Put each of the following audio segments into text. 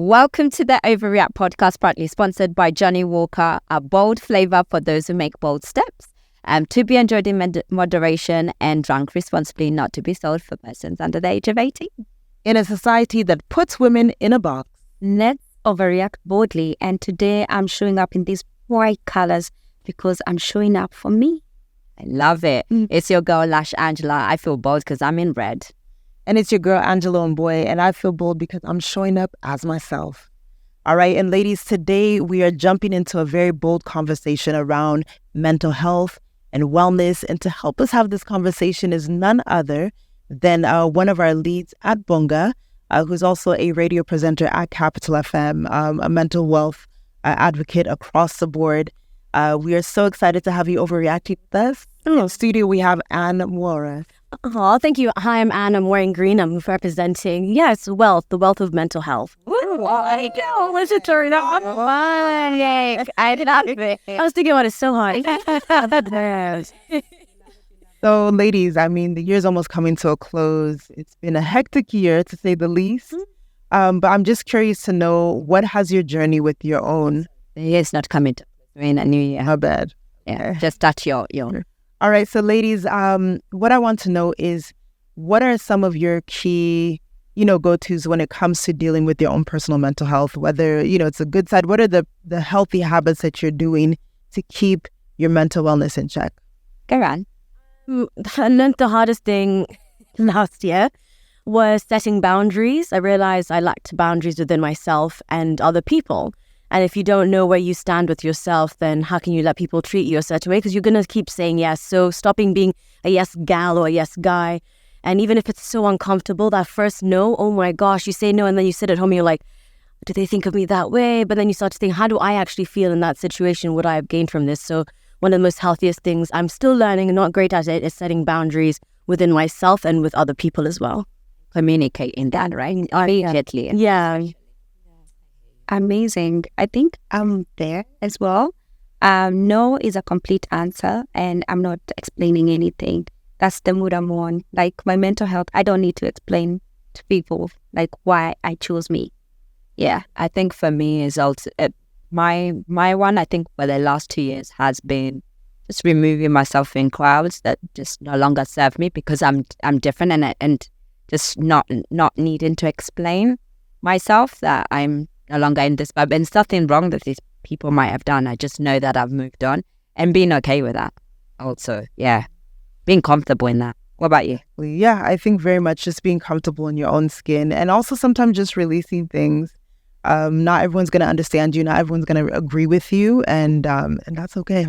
Welcome to the OVAReact podcast, proudly sponsored by Johnny Walker, a bold flavor for those who make bold steps. To be enjoyed in moderation and drunk responsibly, not to be sold for persons under the age of 18. In a society that puts women in a box, Let's overreact boldly. And today I'm showing up in these bright colors because I'm showing up for me. I love it. It's your girl, Lush Angela. I feel bold because I'm in red. and it's your girl Angela and Boy, and I feel bold because I'm showing up as myself. All right, and ladies, today we are jumping into a very bold conversation around mental health and wellness, and to help us have this conversation is none other than one of our leads at Bonga, who's also a radio presenter at Capital FM, a mental wealth advocate across the board. We are so excited to have you overreacting with us. In the studio, we have Anne Mwaura. Oh, thank you. Hi, I'm Anne. I'm wearing green. I'm representing, the wealth of mental health. Let's turn on. I did not. I was thinking about it so hard. So, ladies, I mean, the year's almost coming to a close. It's been a hectic year, to say the least. But I'm just curious to know, what has your journey with your own? The year's not coming to in a new year. How bad? Yeah, just start your. All right, so ladies, what I want to know is, what are some of your key, go-tos when it comes to dealing with your own personal mental health? Whether, it's a good side, what are the healthy habits that you're doing to keep your mental wellness in check? Go on. I learned the hardest thing last year was setting boundaries. I realized I lacked boundaries within myself and other people. And if you don't know where you stand with yourself, then how can you let people treat you a certain way? Because you're going to keep saying yes. So stopping being a yes gal or a yes guy. And even if it's so uncomfortable, that first no, oh my gosh, you say no and then you sit at home and you're like, do they think of me that way? But then you start to think, how do I actually feel in that situation? What I have gained from this? So one of the most healthiest things I'm still learning and not great at it is setting boundaries within myself and with other people as well. Communicating that, right? Immediately. Yeah. Amazing. I think I'm there as well. No is a complete answer, and I'm not explaining anything. That's the mood I'm on. Like my mental health, I don't need to explain to people like why I chose me. Yeah, I think for me is also my one. I think for the last 2 years has been just removing myself in crowds that just no longer serve me, because I'm different, and just not needing to explain myself that I'm no longer in this bubble. And it's nothing wrong that these people might have done. I just know that I've moved on, and being okay with that. Also, yeah, being comfortable in that. What about you? Yeah, I think very much just being comfortable in your own skin, and also sometimes just releasing things. Not everyone's going to understand you. Not everyone's going to agree with you, and that's okay.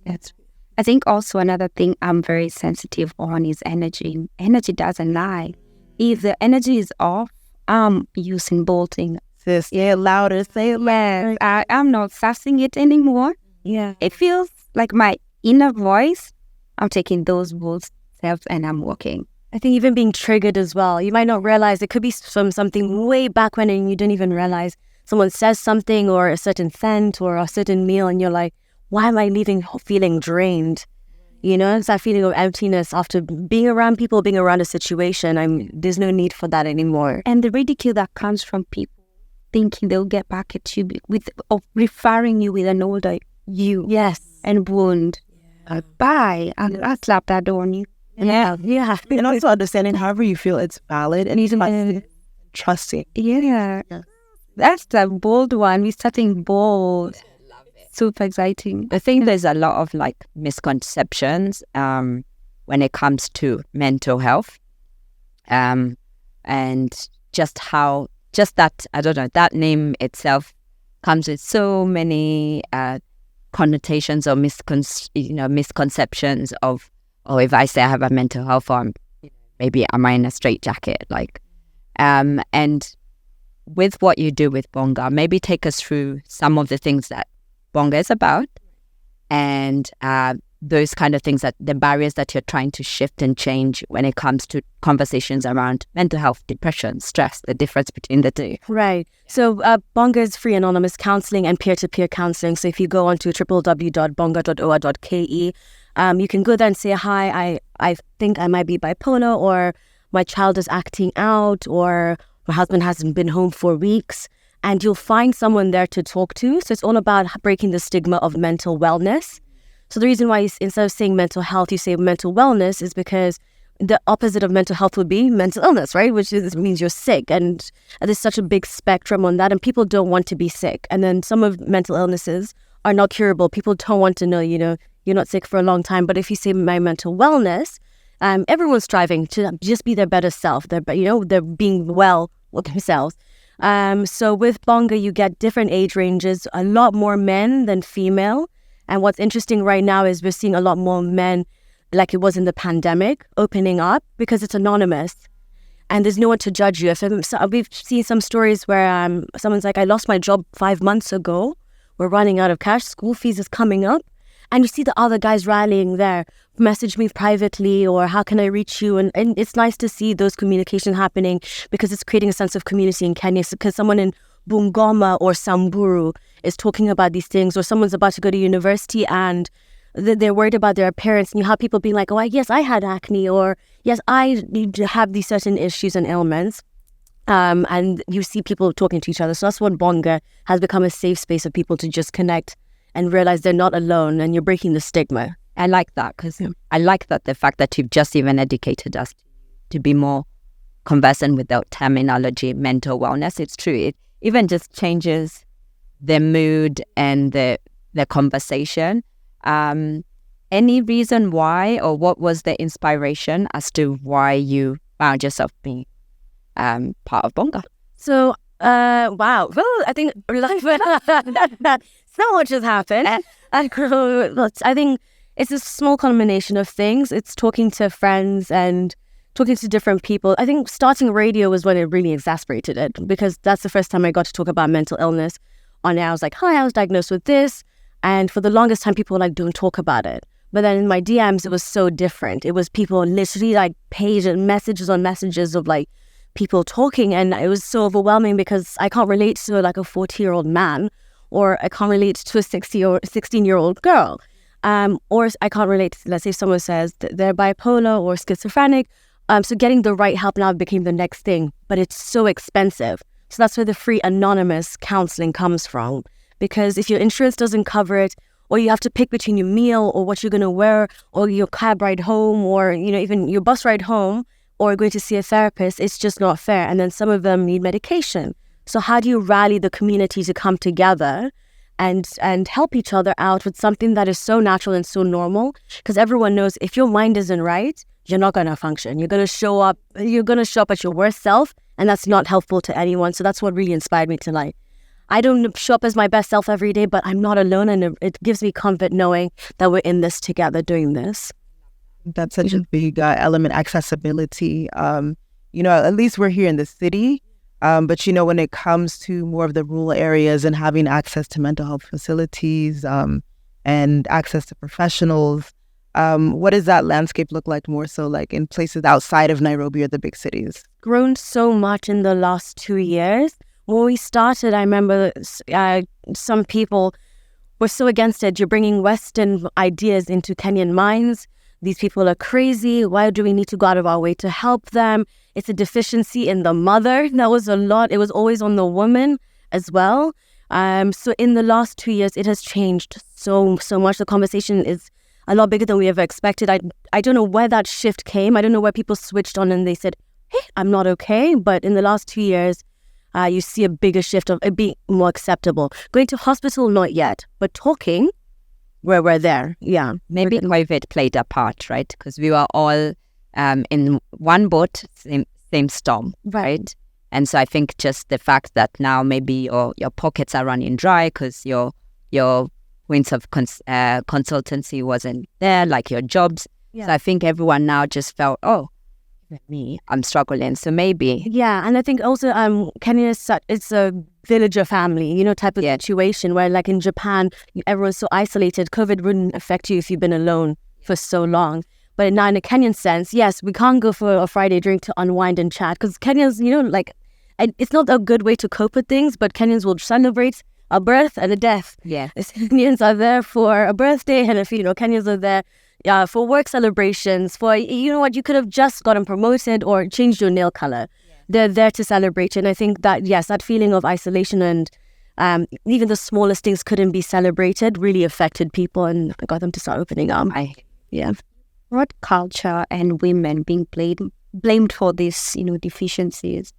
I think also another thing I'm very sensitive on is energy. Energy doesn't lie. If the energy is off, I'm using bolting. Sis, yeah, louder, say it louder. I'm not sassing it anymore. Yeah. It feels like my inner voice. I'm taking those bold steps and I'm walking. I think even being triggered as well. You might not realize it could be from something way back when and you didn't even realize. Someone says something or a certain scent or a certain meal and you're like, why am I leaving feeling drained? It's that feeling of emptiness after being around people, being around a situation. There's no need for that anymore. And the ridicule that comes from people thinking they'll get back at you of referring you with an older you. Yes. And wound. Bye. I'll slap that on you. Yeah. And also understanding however you feel, it's valid, and even trusting. Yeah. That's the bold one. We're starting bold. Super exciting. I think there's a lot of misconceptions when it comes to mental health, and just that, I don't know, that name itself comes with so many connotations or misconceptions of, if I say I have a mental health, or maybe am I in a straitjacket? And with what you do with Bonga, maybe take us through some of the things that Bonga is about, and those kind of things, that the barriers that you're trying to shift and change when it comes to conversations around mental health, depression, stress, the difference between the two. Right. So Bonga is free anonymous counseling and peer-to-peer counseling. So if you go onto www.bonga.oa.ke, you can go there and say, hi, I think I might be bipolar, or my child is acting out, or my husband hasn't been home for weeks. And you'll find someone there to talk to. So it's all about breaking the stigma of mental wellness. So the reason why instead of saying mental health, you say mental wellness is because the opposite of mental health would be mental illness, right? Which means you're sick. And there's such a big spectrum on that. And people don't want to be sick. And then some of mental illnesses are not curable. People don't want to know, you're not sick for a long time. But if you say my mental wellness, everyone's striving to just be their better self. They're being well with themselves. So with Bonga, you get different age ranges, a lot more men than female. And what's interesting right now is we're seeing a lot more men, like it was in the pandemic, opening up because it's anonymous and there's no one to judge you. We've seen some stories where someone's like, I lost my job 5 months ago. We're running out of cash. School fees is coming up. And you see the other guys rallying there, message me privately or how can I reach you? And it's nice to see those communication happening because it's creating a sense of community in Kenya. Because someone in Bungoma or Samburu is talking about these things, or someone's about to go to university and they're worried about their appearance. And you have people being like, oh, yes, I had acne, or yes, I need to have these certain issues and ailments. And you see people talking to each other. So that's what Bonga has become, a safe space of people to just connect and realize they're not alone, and you're breaking the stigma. I like that because I like that the fact that you've just even educated us to be more conversant with the terminology mental wellness. It's true. It even just changes the mood and the conversation. Any reason why, or what was the inspiration as to why you found yourself being part of Bonga? So, wow. Well, I think life, so much has happened. I think it's a small combination of things. It's talking to friends and talking to different people. I think starting radio was when it really exasperated it, because that's the first time I got to talk about mental illness on air. I was like, hi, I was diagnosed with this. And for the longest time, people were like, don't talk about it. But then in my DMs, it was so different. It was people literally like page and messages on messages of like people talking. And it was so overwhelming because I can't relate to like a 40-year-old man, or I can't relate to a 16-year-old girl. Or I can't relate to, let's say someone says they're bipolar or schizophrenic. So getting the right help now became the next thing, but it's so expensive. So that's where the free anonymous counseling comes from. Because if your insurance doesn't cover it, or you have to pick between your meal or what you're going to wear, or your cab ride home, or even your bus ride home, or going to see a therapist, it's just not fair. And then some of them need medication. So how do you rally the community to come together and help each other out with something that is so natural and so normal? Because everyone knows if your mind isn't right, you're not going to function. You're going to show up as your worst self, and that's not helpful to anyone. So that's what really inspired me to like, I don't show up as my best self every day, but I'm not alone, and it gives me comfort knowing that we're in this together doing this. That's such a big element, accessibility. At least we're here in the city. But, when it comes to more of the rural areas and having access to mental health facilities and access to professionals, what does that landscape look like more so like in places outside of Nairobi or the big cities? Grown so much in the last 2 years. When we started, I remember some people were so against it. You're bringing Western ideas into Kenyan minds. These people are crazy. Why do we need to go out of our way to help them? It's a deficiency in the mother. That was a lot. It was always on the woman as well. So in the last 2 years, it has changed so much. The conversation is a lot bigger than we ever expected. I don't know where that shift came. I don't know where people switched on and they said, hey, I'm not okay. But in the last 2 years, you see a bigger shift of it being more acceptable. Going to hospital, not yet, but talking, where we're there. Yeah. Maybe COVID played a part, right? Because we were all in one boat, same storm, right? And so I think just the fact that now maybe your pockets are running dry because your points of consultancy wasn't there, like your jobs. Yeah. So I think everyone now just felt, I'm struggling. So maybe. Yeah. And I think also Kenya it's a villager family, type of situation where like in Japan, everyone's so isolated. COVID wouldn't affect you if you've been alone for so long. But now in a Kenyan sense, yes, we can't go for a Friday drink to unwind and chat because Kenyans, it's not a good way to cope with things, but Kenyans will celebrate a birth and a death. Yeah. Kenyans are there for a birthday, and Kenyans are there for work celebrations, for, you could have just gotten promoted or changed your nail color. they're there to celebrate. And I think that, yes, that feeling of isolation and even the smallest things couldn't be celebrated really affected people and got them to start opening up. Yeah. What culture and women being blamed for these, deficiencies?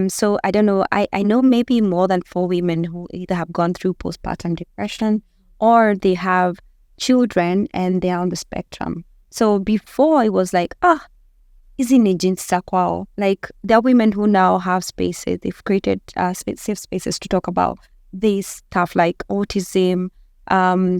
So I don't know. I know maybe more than 4 women who either have gone through postpartum depression or they have children and they are on the spectrum. So before it was like, isn't it just kwao? Like there are women who now have spaces. They've created safe spaces to talk about this stuff like autism,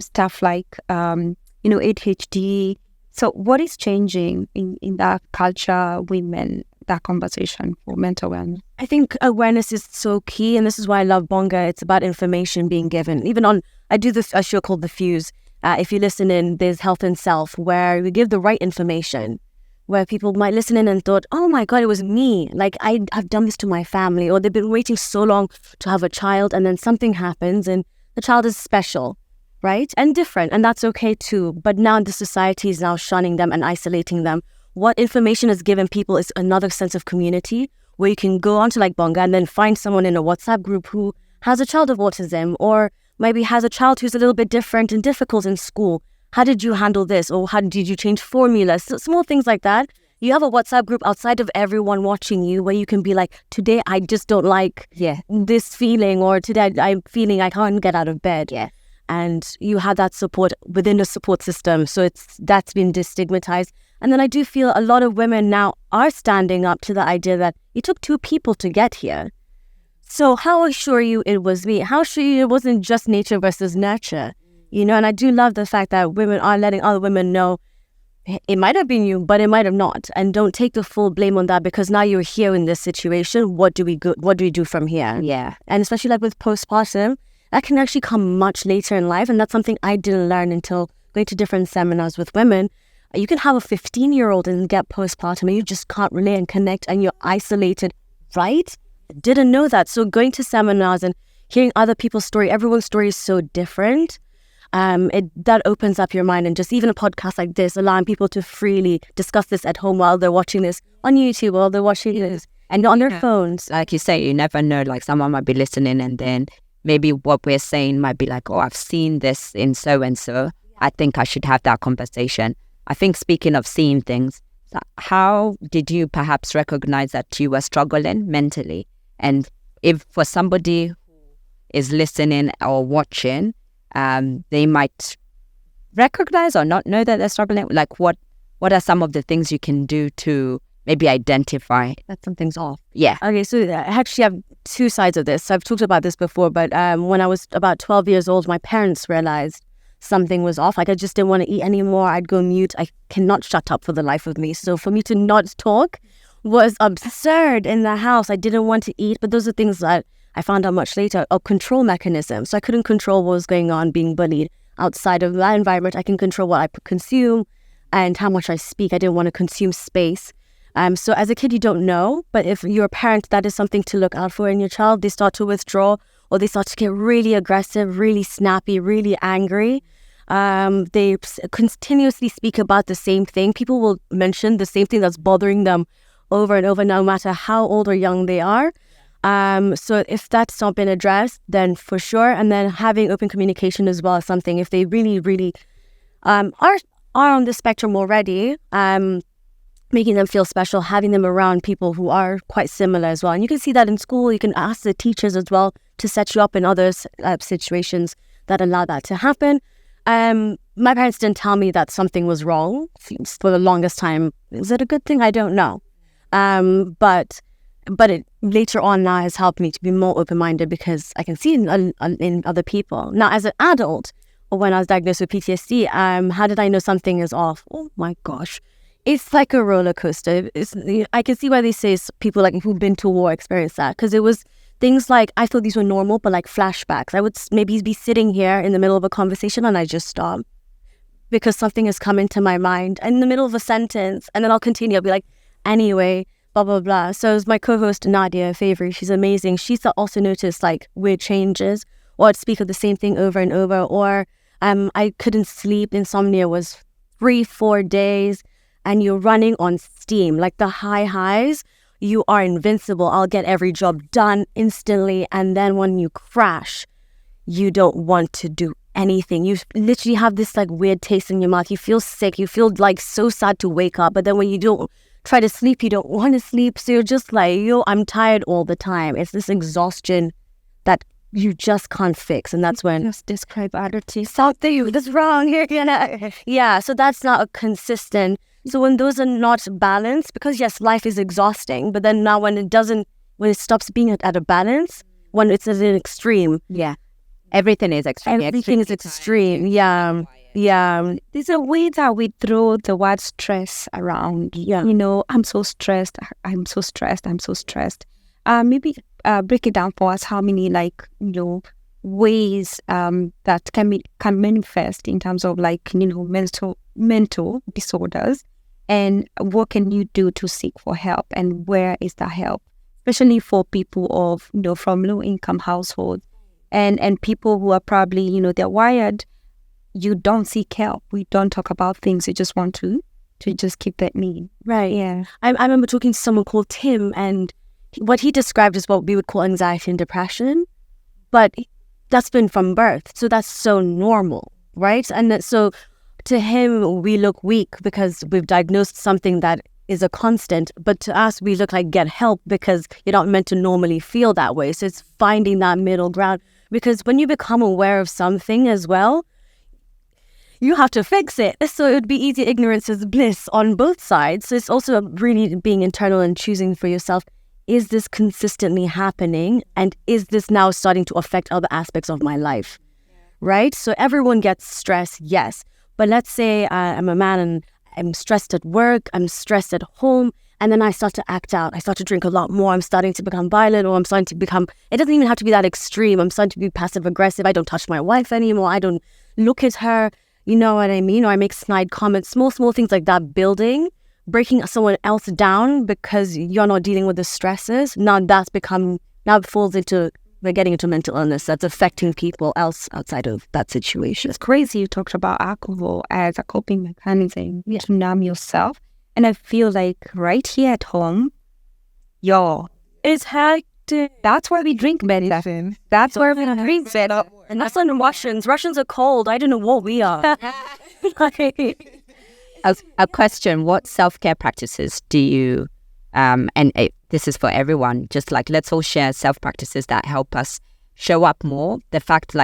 stuff like ADHD. So what is changing in that culture, women, that conversation for mental wellness? I think awareness is so key, and this is why I love Bonga. It's about information being given. Even I do a show called The Fuse. If you listen in, there's Health and Self, where we give the right information, where people might listen in and thought, oh my God, it was me. Like I've done this to my family, or they've been waiting so long to have a child, and then something happens and the child is special, right? And different, and that's okay too. But now the society is now shunning them and isolating them. What information is given people is another sense of community, where you can go onto like Bonga and then find someone in a WhatsApp group who has a child of autism, or maybe has a child who's a little bit different and difficult in school. How did you handle this? Or how did you change formulas? So small things like that. You have a WhatsApp group outside of everyone watching you where you can be like, today I just don't like this feeling, or today I'm feeling I can't get out of bed. Yeah. And you have that support within the support system. So that's been destigmatized. And then I do feel a lot of women now are standing up to the idea that it took 2 people to get here. So how assure you it was me? How sure you it wasn't just nature versus nurture? And I do love the fact that women are letting other women know it might have been you, but it might have not. And don't take the full blame on that, because now you're here in this situation. What do we do from here? Yeah. And especially like with postpartum, that can actually come much later in life. And that's something I didn't learn until going to different seminars with women. You can have a 15-year-old and get postpartum and you just can't relate and connect and you're isolated, right? Didn't know that. So going to seminars and hearing other people's story, everyone's story is so different. That opens up your mind, and just even a podcast like this, allowing people to freely discuss this at home while they're watching this on YouTube, while they're watching this and on their phones. Like you say, you never know, like someone might be listening and then maybe what we're saying might be like, oh, I've seen this in so-and-so. I think I should have that conversation. I think speaking of seeing things, how did you perhaps recognize that you were struggling mentally? And if for somebody who is listening or watching, they might recognize or not know that they're struggling, like what are some of the things you can do to maybe identify that something's off? Yeah. Okay, so I actually have 2 sides of this. I've talked about this before, but when I was about 12 years old, my parents realized something was off. Like I just didn't want to eat anymore. I'd go mute. I cannot shut up for the life of me. So for me to not talk was absurd in the house. I didn't want to eat, but those are things that I found out much later, a control mechanism. So I couldn't control what was going on, being bullied outside of that environment. I can control what I consume and how much I speak. I didn't want to consume space. So as a kid, you don't know, but if you're a parent, that is something to look out for in your child. They start to withdraw, or they start to get really aggressive, really snappy, really angry. They continuously speak about the same thing. People will mention the same thing that's bothering them over and over, no matter how old or young they are. So if that's not been addressed, then for sure. And then having open communication as well is something. If they really, really are on the spectrum already, making them feel special, having them around people who are quite similar as well. And you can see that in school. You can ask the teachers as well to set you up in other situations that allow that to happen. My parents didn't tell me that something was wrong for the longest time. Is it a good thing? I don't know. But it later on now has helped me to be more open-minded, because I can see in other people. Now, as an adult, or when I was diagnosed with PTSD, how did I know something is off? Oh my gosh. It's like a roller coaster. I can see why they say people like who've been to war experience that, because it was things like, I thought these were normal, but like flashbacks. I would maybe be sitting here in the middle of a conversation and I just stop because something has come into my mind in the middle of a sentence, and then I'll continue. I'll be like, anyway, blah, blah, blah. So it was my co-host, Nadia Favre. She's amazing. She's also noticed like weird changes, or I'd speak of the same thing over and over, or I couldn't sleep. Insomnia was 3-4 days, and you're running on steam, like the highs. you are invincible. I'll get every job done instantly. And then when you crash, you don't want to do anything. You literally have this like weird taste in your mouth. You feel sick. You feel like so sad to wake up. But then when you don't try to sleep, you don't want to sleep. So you're just like, I'm tired all the time. It's this exhaustion that you just can't fix. And that's when Just describe attitude. something that's wrong here. Yeah, so that's not a consistent. So when those are not balanced, because yes, life is exhausting, but then now when it stops being at a balance, when it's at an extreme. Yeah. Everything is extreme. Everything is extreme. Yeah. There's a way that we throw the word stress around. Yeah. I'm so stressed. I'm so stressed. I'm so stressed. Maybe break it down for us. How many ways that can manifest in terms of mental disorders, and what can you do to seek for help, and where is the help, especially for people of from low income households and people who are probably they're wired. You don't seek help. We don't talk about things. You just want to just keep that need. Right. Yeah. I remember talking to someone called Tim, and what he described is what we would call anxiety and depression, but that's been from birth. So that's so normal, right? And so to him, we look weak because we've diagnosed something that is a constant, but to us, we look like get help because you're not meant to normally feel that way. So it's finding that middle ground, because when you become aware of something as well, you have to fix it. So it would be easy. Ignorance is bliss on both sides. So it's also really being internal and choosing for yourself. Is this consistently happening? And is this now starting to affect other aspects of my life? Right? So everyone gets stress, yes. But let's say I'm a man and I'm stressed at work, I'm stressed at home, and then I start to act out. I start to drink a lot more. I'm starting to become violent, or I'm starting to become, it doesn't even have to be that extreme. I'm starting to be passive aggressive. I don't touch my wife anymore. I don't look at her. You know what I mean? Or I make snide comments, small things like that, building, breaking someone else down because you're not dealing with the stresses. Now it falls into, we're getting into mental illness that's affecting people else outside of that situation. It's crazy you talked about alcohol as a coping mechanism to numb yourself. And I feel like right here at home, it's hectic. That's why we drink medicine. That's why we drink better. And that's not Russians. Russians are cold. I don't know what we are. A question, what self-care practices do you, this is for everyone, just like let's all share self-practices that help us show up more. The fact,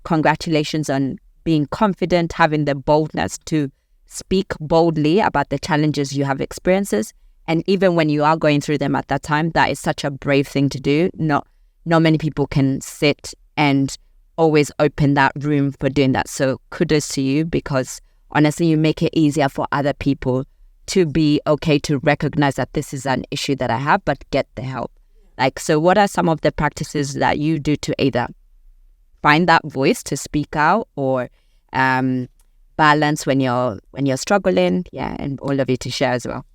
congratulations on being confident, having the boldness to speak boldly about the challenges you have experiences. And even when you are going through them at that time, that is such a brave thing to do. Not many people can sit and always open that room for doing that. So kudos to you, because honestly, you make it easier for other people to be okay to recognize that this is an issue that I have, but get the help. So what are some of the practices that you do to either find that voice to speak out, or balance when you're struggling? Yeah, and all of you to share as well.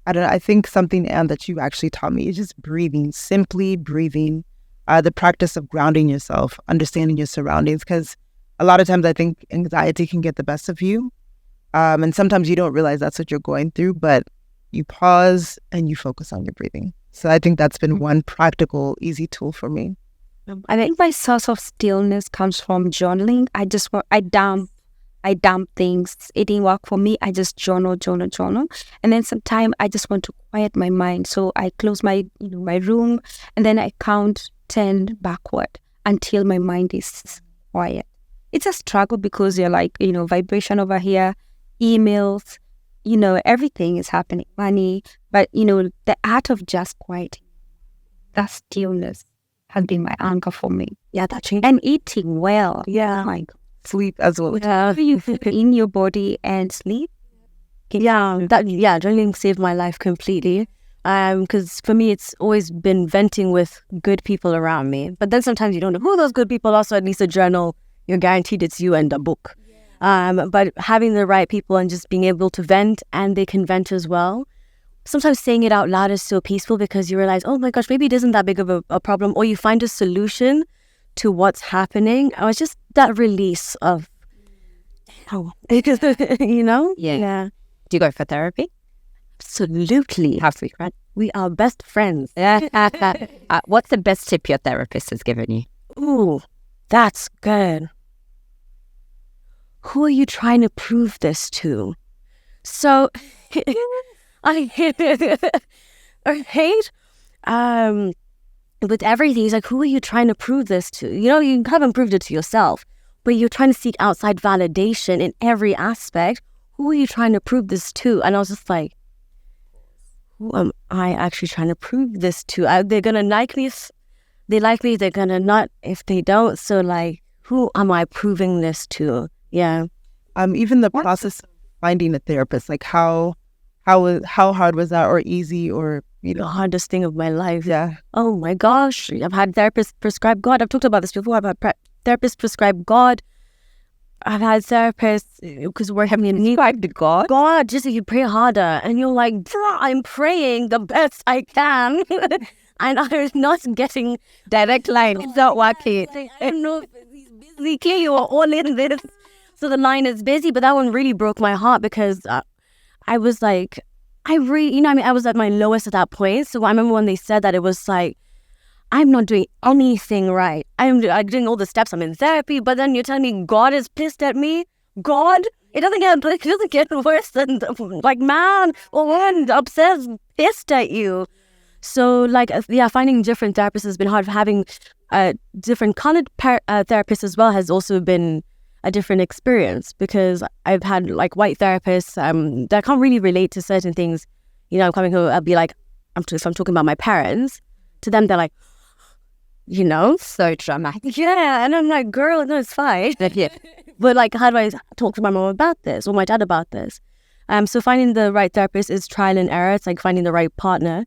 I don't know. I think something, Anne, that you actually taught me is just breathing, simply breathing. The practice of grounding yourself, understanding your surroundings, because a lot of times I think anxiety can get the best of you. And sometimes you don't realize that's what you're going through, but you pause and you focus on your breathing. So I think that's been one practical, easy tool for me. I think my source of stillness comes from journaling. I dump things. It didn't work for me. I just journal. And then sometimes I just want to quiet my mind. So I close my room, and then I count 10 backward until my mind is quiet. It's a struggle because you're vibration over here, emails, everything is happening, money. But, the art of just quiet, that stillness has been my anchor for me. Yeah, that changed. And eating well. Yeah. Oh my God. Sleep as well. Yeah. You in your body and sleep. Journaling saved my life completely. Because for me, it's always been venting with good people around me. But then sometimes you don't know who those good people are, so at least a journal, you're guaranteed it's you and a book. But having the right people and just being able to vent, and they can vent as well. Sometimes saying it out loud is so peaceful because you realize, oh my gosh, maybe it isn't that big of a problem, or you find a solution to what's happening. It was just that release of, Yeah. Do you go for therapy? Absolutely. Have we, friends? We are best friends. What's the best tip your therapist has given you? Ooh, that's good. Who are you trying to prove this to? So, I hate, with everything, it's like, who are you trying to prove this to? You know, you haven't proved it to yourself, but you're trying to seek outside validation in every aspect. Who are you trying to prove this to? And I was just like, who am I actually trying to prove this to? They're going to like me if they like me. They're going to not if they don't. So, like, who am I proving this to? Yeah. Even the process of finding a therapist, like how hard was that, or easy, or The hardest thing of my life. Yeah. Oh my gosh. I've had therapists prescribe God. I've talked about this before. I've had therapists prescribe God. I've had therapists because we're having a need. Prescribed God? God, just if you pray harder, and you're like, bruh, I'm praying the best I can, and I'm not getting Direct line. It's not working. I don't know if he's busy. Clearly, you are all in this. So the line is busy, but that one really broke my heart because I was like, I was at my lowest at that point. So I remember when they said that, it was like, I'm not doing anything right. I'm doing all the steps. I'm in therapy, but then you're telling me God is pissed at me. God, it doesn't get worse than like man or one obsessed, pissed at you. So like finding different therapists has been hard. Having different colored therapists as well has also been a different experience, because I've had like white therapists that can't really relate to certain things. You know, I'm coming home, I'll be like, if I'm talking about my parents, to them they're like, you know, So dramatic. yeah, and I'm like, girl, no, it's fine. Yeah. But like, how do I talk to my mom about this or my dad about this? So finding the right therapist is trial and error. It's like finding the right partner.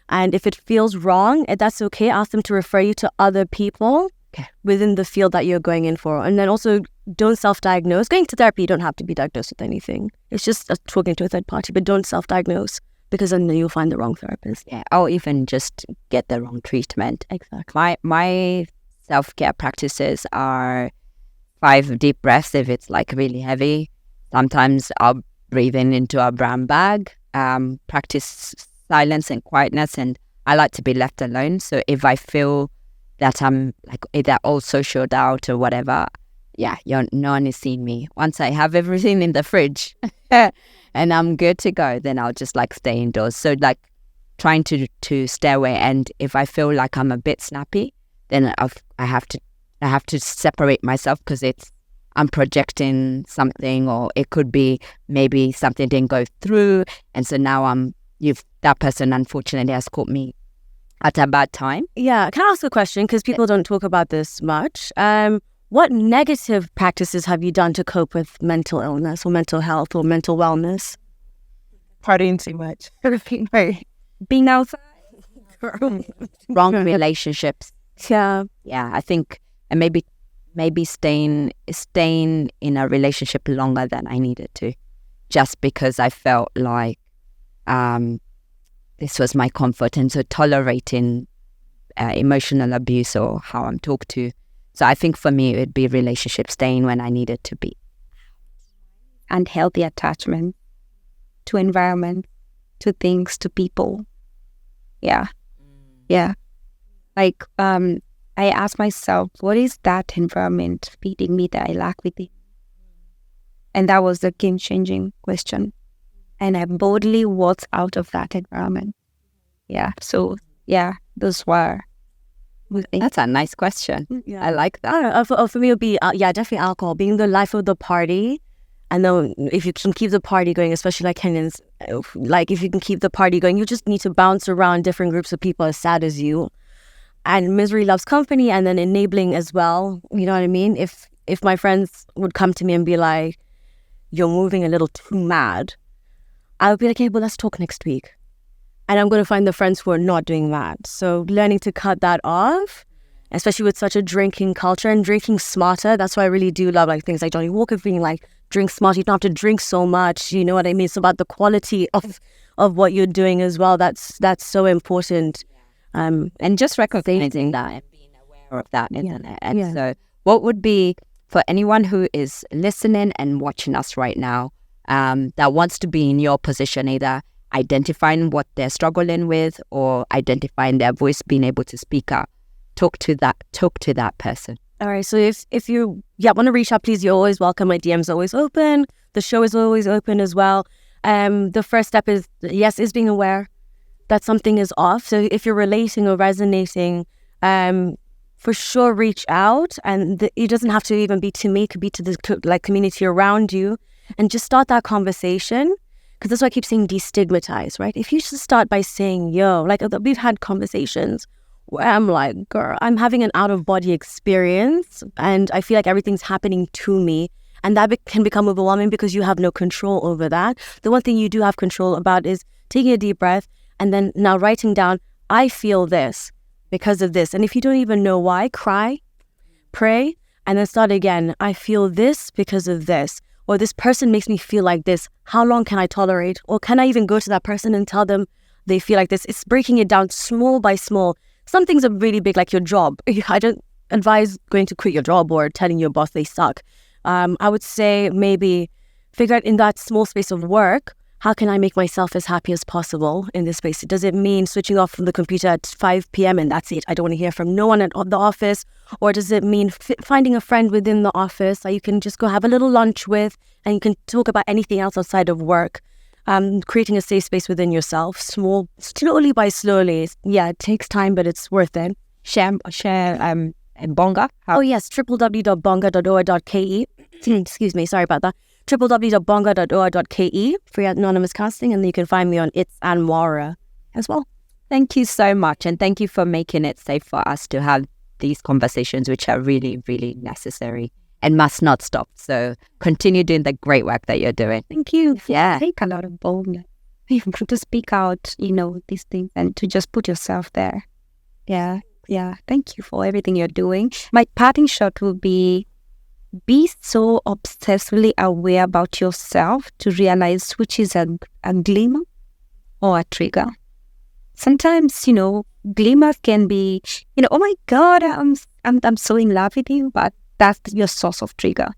And if it feels wrong, that's okay. Ask them to refer you to other people within the field that you're going in for. And then also don't self-diagnose. Going to therapy, you don't have to be diagnosed with anything. It's just talking to a third party, but don't self-diagnose, because then you'll find the wrong therapist. Yeah. Or even just get the wrong treatment. Exactly. My self-care practices are 5 deep breaths if it's like really heavy. Sometimes I'll breathe into a brown bag, practice silence and quietness, and I like to be left alone. So if I feel that I'm like either all socialed out or whatever, no one is seeing me. Once I have everything in the fridge and I'm good to go, then I'll just like stay indoors. So like trying to stay away. And if I feel like I'm a bit snappy, then I have to separate myself, because I'm projecting something, or it could be maybe something didn't go through, and so now that person unfortunately has caught me at a bad time. Yeah, can I ask a question? Because people don't talk about this much. What negative practices have you done to cope with mental illness or mental health or mental wellness? Partying too much. Being outside? Wrong relationships. Yeah. Yeah, I think, and maybe staying in a relationship longer than I needed to, just because I felt like this was my comfort, and so tolerating emotional abuse or how I'm talked to. So I think for me, it would be relationship, staying when I needed to be. And healthy attachment to environment, to things, to people. Yeah. Yeah. Like, I ask myself, what is that environment feeding me that I lack within? And that was the game-changing question. And I boldly walked out of that environment. Yeah. So, yeah, those were... That's a nice question. Yeah. I like that. I don't know, for me, it would be, definitely alcohol, being the life of the party. And then if you can keep the party going, especially like Kenyans, like if you can keep the party going, you just need to bounce around different groups of people as sad as you. And misery loves company, and then enabling as well. You know what I mean? If my friends would come to me and be like, you're moving a little too mad, I would be like, hey, well, let's talk next week. And I'm going to find the friends who are not doing that. So learning to cut that off, especially with such a drinking culture and drinking smarter. That's why I really do love like things like Johnny Walker being like, drink smarter. You don't have to drink so much. You know what I mean? It's about the quality of what you're doing as well. That's so important. And just recognizing that and being aware of that, isn't it? And so what would be, for anyone who is listening and watching us right now, that wants to be in your position, either identifying what they're struggling with or identifying their voice, being able to speak out. Talk to that person. All right. So if you want to reach out, please, you're always welcome. My DM's always open. The show is always open as well. The first step is being aware that something is off. So if you're relating or resonating, for sure, reach out. And it doesn't have to even be to me. It could be to the community around you, and just start that conversation. Because that's why I keep saying destigmatize, right? If you just start by saying, yo, like we've had conversations where I'm like, girl, I'm having an out-of-body experience and I feel like everything's happening to me. And that can become overwhelming because you have no control over that. The one thing you do have control about is taking a deep breath and then now writing down, I feel this because of this. And if you don't even know why, cry, pray, and then start again. I feel this because of this. Or this person makes me feel like this. How long can I tolerate? Or can I even go to that person and tell them they feel like this? It's breaking it down small by small. Some things are really big, like your job. I don't advise going to quit your job or telling your boss they suck. I would say maybe figure out in that small space of work, how can I make myself as happy as possible in this space? Does it mean switching off from the computer at 5 p.m. and that's it? I don't want to hear from no one at the office. Or does it mean finding a friend within the office that you can just go have a little lunch with and you can talk about anything else outside of work? Creating a safe space within yourself, slowly by slowly. Yeah, it takes time, but it's worth it. Share Bonga. Oh yes, www.bonga.or.ke. Excuse me, sorry about that. www.bonga.or.ke, free anonymous casting, and then you can find me on It's Anne Mwaura as well. Thank you so much, and thank you for making it safe for us to have these conversations, which are really, really necessary and must not stop. So continue doing the great work that you're doing. Thank you. Yeah. Take a lot of boldness to speak out, these things and to just put yourself there. Yeah. Thank you for everything you're doing. My parting shot will be so obsessively aware about yourself to realize which is a glimmer or a trigger. Sometimes, glimmers can be, oh my God, I'm so in love with you, but that's your source of trigger.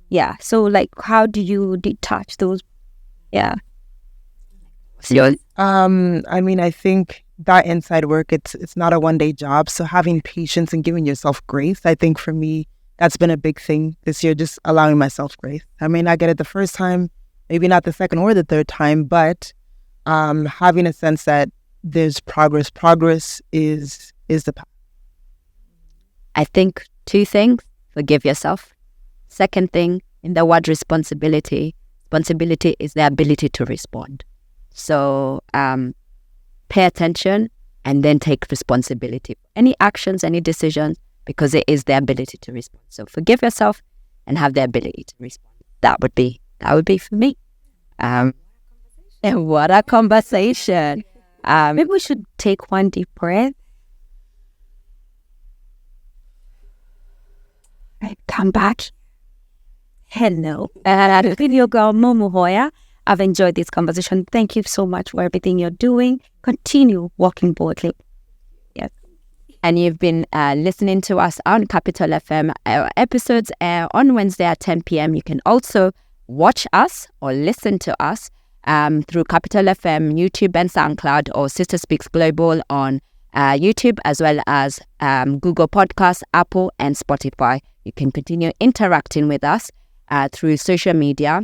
Yeah. So like, how do you detach those? Yeah. I think that inside work, it's not a one-day job. So having patience and giving yourself grace, I think for me, that's been a big thing this year, just allowing myself grace. I may not get it the first time, maybe not the second or the third time, but having a sense that there's progress. Progress is the path. I think 2 things. Forgive yourself. Second thing, in the word responsibility is the ability to respond. So pay attention and then take responsibility. Any actions, any decisions, because it is the ability to respond. So forgive yourself and have the ability to respond. That would be for me. And what a conversation. Maybe we should take one deep breath. Right, come back. Hello. With your girl, Momo Hoya. I've enjoyed this conversation. Thank you so much for everything you're doing. Continue walking boldly. Yes. And you've been listening to us on Capital FM. Our episodes air on Wednesday at 10 p.m. You can also watch us or listen to us through Capital FM, YouTube and SoundCloud, or Sister Speaks Global on YouTube, as well as Google Podcasts, Apple and Spotify. You can continue interacting with us through social media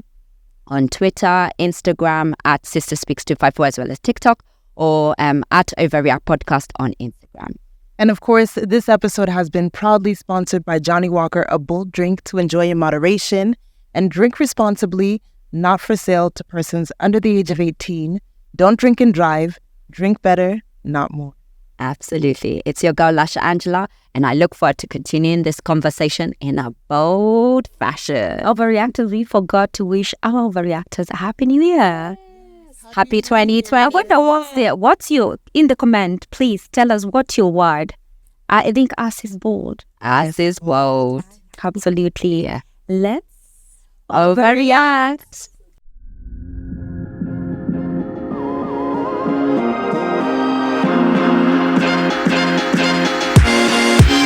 on Twitter, Instagram at Sister Speaks 254, as well as TikTok, or at OVAReact Podcast on Instagram. And of course, this episode has been proudly sponsored by Johnny Walker, a bold drink to enjoy in moderation, and drink responsibly, not for sale to persons under the age of 18. Don't drink and drive. Drink better, not more. Absolutely. It's your girl, Lush Angela, and I look forward to continuing this conversation in a bold fashion. Overreactors, we forgot to wish our overreactors a Happy New Year. Happy 2020. I wonder what's your, in the comment, please tell us what's your word. I think us is bold. Us is bold. Absolutely. Yeah. Let's Overreact.